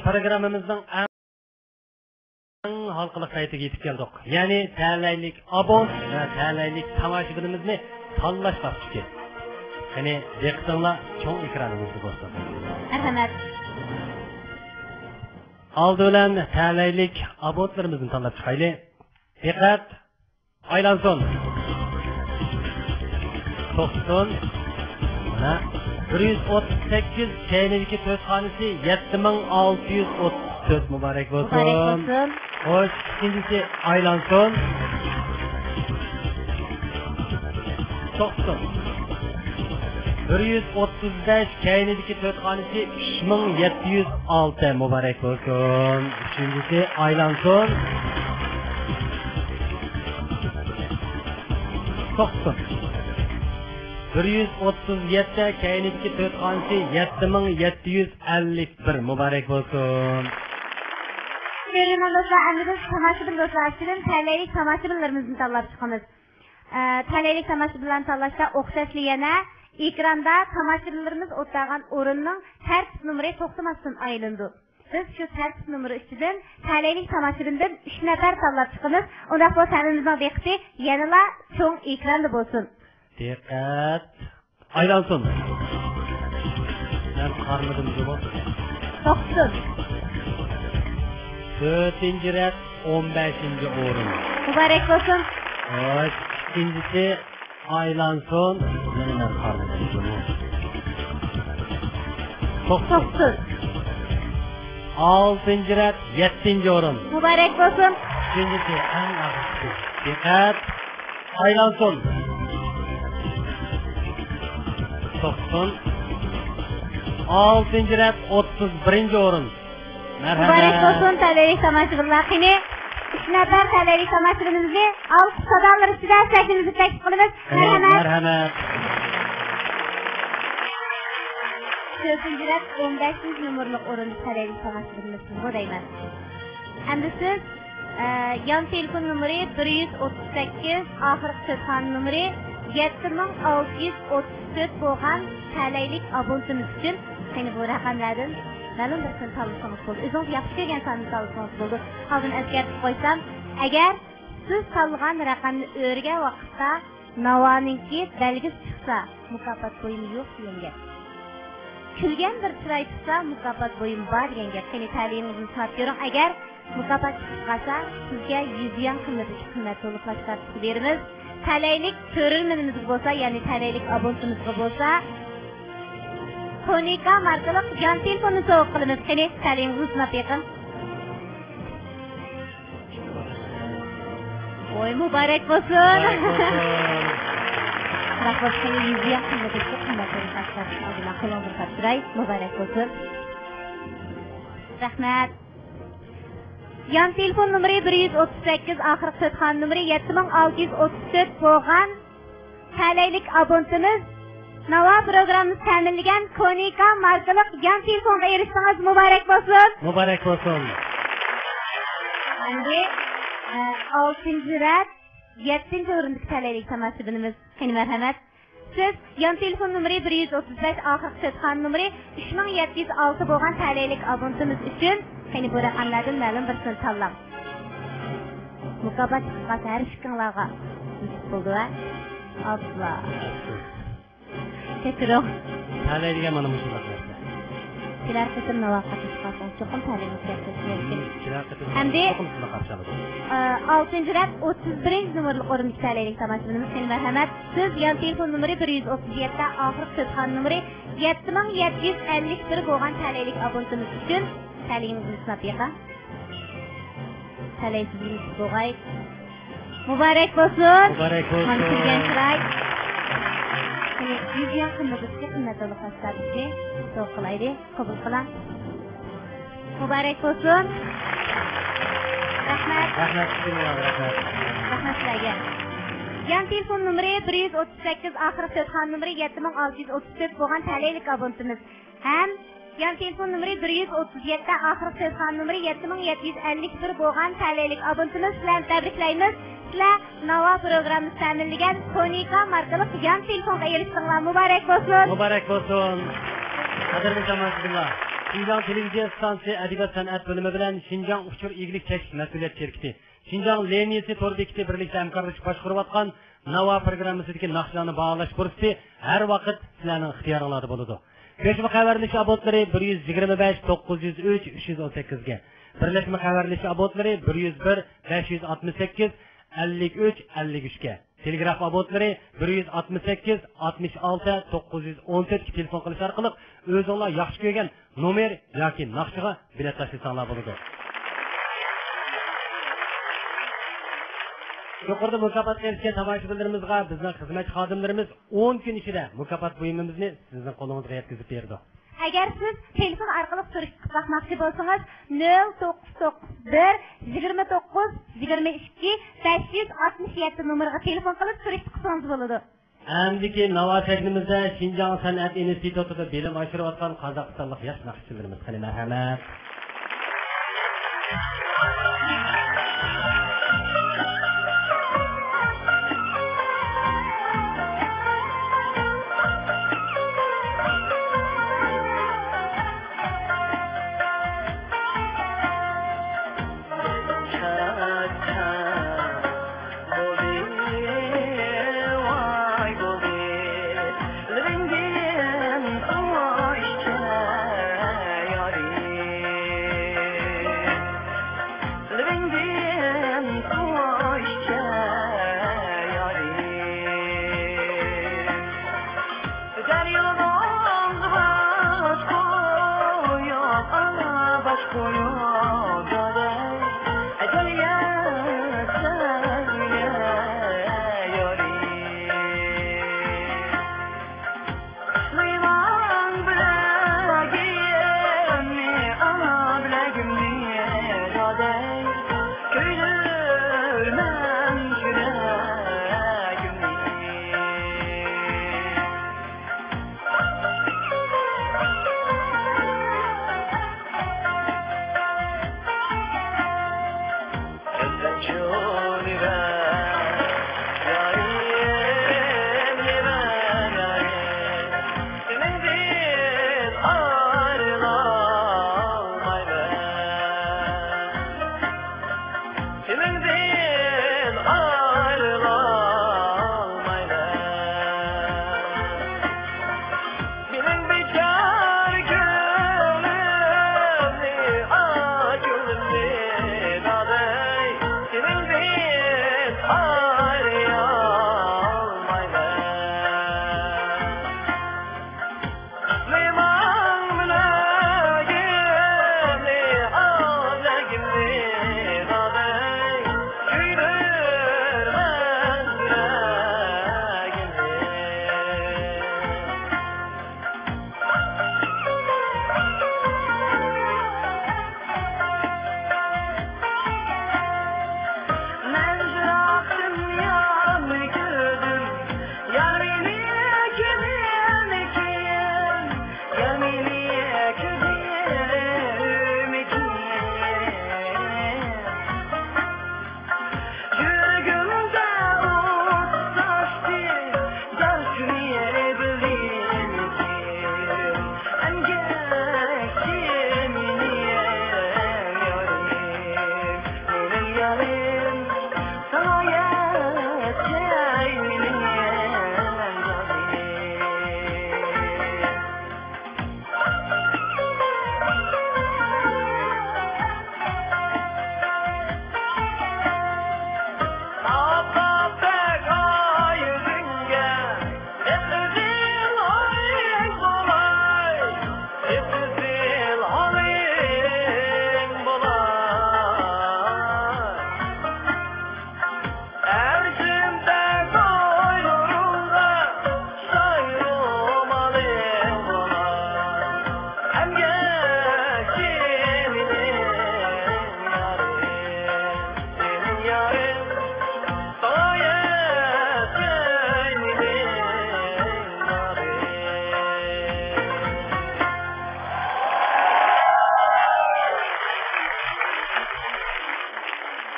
Programımızın eng halkılık saytiga yetib keldik. Ya'ni tanlaylik abon va tanlaylik tomoshabinimizni tanlash bosqichi. Qani diqqatinglar cho'ng ekranimizda bo'lsin. Marhamat. Oldi bilan tanlaylik abonlarimizni tanlab chiqaylik. Diqqat. Aylansin. To'xton. Mana 138 kaynidagi to'yxonasi 7634 muborak bo'lsin. Xo'sh, ikkinchisi aylansin. To'xton. 135 kaynidagi to'yxonasi 3706 muborak bo'lsin. Uchinchisi aylansin. To'xton. 137 kaynidagi to'yxonasi 7751 muborak bo'lsin. Sevgili dostlar, endi biz tomoshabin do'stlar uchun tanlaylik tomoshabinlarimizni tanlab chiqamiz. Tanlaylik tomoshabinlarni tanlashda o'xshashli yana ekranda tomoshabinlarimiz o'tirgan o'rinning tartib nomeri to'xtamasdan aylandi. Biz shu tartib nomeri ustidan tanlaylik tomoshabindan 3 nafar tanlab chiqamiz. Unda bu tanimizning diqqati yanala cho'ng ekranda bo'lsin. Diqqat. Aylansin. Ben qarmadim deb. To'xton. 4-rat 15-o'rin. Muborak bo'lsin. Xo'sh, ikkinchisi aylansin. Men qarmadim deb. To'xton. 6-rat 7-o'rin. Muborak bo'lsin. Ikkinchisi eng asosiy. Diqqat. Aylansin. To'xton. 6-rat 31-o'rin. Muborak bo'lsin tanlaylik tomoshabinlar. Qani 3 nafar tanlaylik tomoshabinimizni alqış sadolar ustida sahnamizni taklif qilamiz. Marhamat. 4-rat 15-nomerlik o'rinda tanlaylik tomoshabinimizni bo'layman. Endi siz yon telefon nomeri 138 oxirgi telefon nomeri 7634 bo'lgan tanlaylik abonentimiz uchun qani bu raqamlardan ma'lum bir kun tanlasangiz bo'ldi. O'zingiz yaxshi ko'rgan sonni tanlasangiz bo'ldi. Hozir eskartib qo'ysam, agar siz tanlagan raqamni o'rgan vaqtda navoninki belgisi chiqsa, mukofot bo'yimi yo'q degan gap. Kulgan bir chiroy chiqsa, mukofot bo'yim bor degan gap. Qani ta'limingizni so'rab ko'ring. Agar mukofot chiqsa, sizga 100 yuan qimmat to'liqlash tartibi beramiz. Tanlaylik ko'rilmanimiz bo'lsa, ya'ni tanlaylik abonentimiz bo'lsa, Konika markali yon telefonni sovg'a qilamiz. Qani tanlayingizni sinab yiqin. Voy muborak bo'lsin. Rahmat, qani 100 yuan qimmat muborak bo'lsin. Rahmat. Yan telefon nomeri 138 oxirgi telefon nomeri 7634 bo'lgan tanlaylik abonentimiz Nava programımız ta'minlagan Konika markali yan telefonga erishdingiz. Muborak bo'lsin. Muborak bo'lsin. Endi 6-rat 7-o'rinda tanlaylik tomoshabinimiz. Qani marhamat. Siz yan telefon nomeri 135 oxirgi telefon nomeri 3706 bo'lgan tanlaylik abonentimiz uchun qani bu raqamlardan ma'lum bir so'm tanlang. Mukofot chiqqan har ishinglarga bo'ldi va Allah. Tekrar. Tanlaydigan mana bu narsa. Sizlar qism navaqat chiqqan cho'qim tanlaymiz mumkin. Endi 6-rat 31-nomerlik o'rinda tanlaylik tomoshabinimiz. Qani marhamat. Siz yan telefon nomeri 137 oxirgi telefon nomeri 7751 bo'lgan tanlaylik abonentimiz uchun tanlayingizni sinab yiqin. Tanlaysiz bo'g'ay. Muborak bo'lsin. Muborak bo'lsin. Mana kelgan chiroy. Qani 100 yuan qimmat to'liqlash tartibi to'g'ri qilaylik. Qabul qiling. Muborak bo'lsin. Rahmat. Rahmat. Rahmat sizlarga. Yan telefon nomeri 138 oxirgi telefon nomeri 7634 bo'lgan tanlaylik abonentimiz. Ham yan telefon nomeri 137 oxirgi telefon nomeri 7751 bo'lgan tanlaylik abonentimiz bilan tabriklaymiz. Sizlar Nava programmasi ta'minlagan Konika markali yan telefonga erishdinglar. Muborak bo'lsin. Muborak bo'lsin. Qadrli tomoshabinlar, Şinjan Televizyon Stansiyası Edebiyat Sanat Bölümü bilen Şinjan Uçur İglik Çekiş Mesuliyet Şirketi, Şinjan Leniyesi Tor bekiti birlikte hamkorlashib boshqarayotgan Nava programmasidagi naqshlarni baholash fursati har vaqt sizlarning ixtiyoringizda bo'ladi. Ko'chma xabarlash abotlari 125 903 318 ga, birlashma xabarlash abotlari 101 568 53 53 ga, telegraf abotlari 168 66 914 ga telefon qilish orqali o'zingizlar yaxshi ko'rgan nomer yoki naqshiga bilet tashlasangiz bo'ladi. Yuqorida mukofot erishgan tomoshabinlarimizga bizning xizmat xodimlarimiz 10 kun ichida mukofot buyumimizni sizning qo'lingizga yetkazib berdi. Agar siz telefon orqali surishtirib bakmoqchi bo'lsangiz 0991 29 22 567 nomeriga telefon qilib surishtirsangiz bo'ladi. Amdiki Nava shaklımizda Şinjan Sanat İnstitutida bilim oshirayotgan Qozog'istonlik yosh naqshchilarimiz qani marhamat. Koyuyor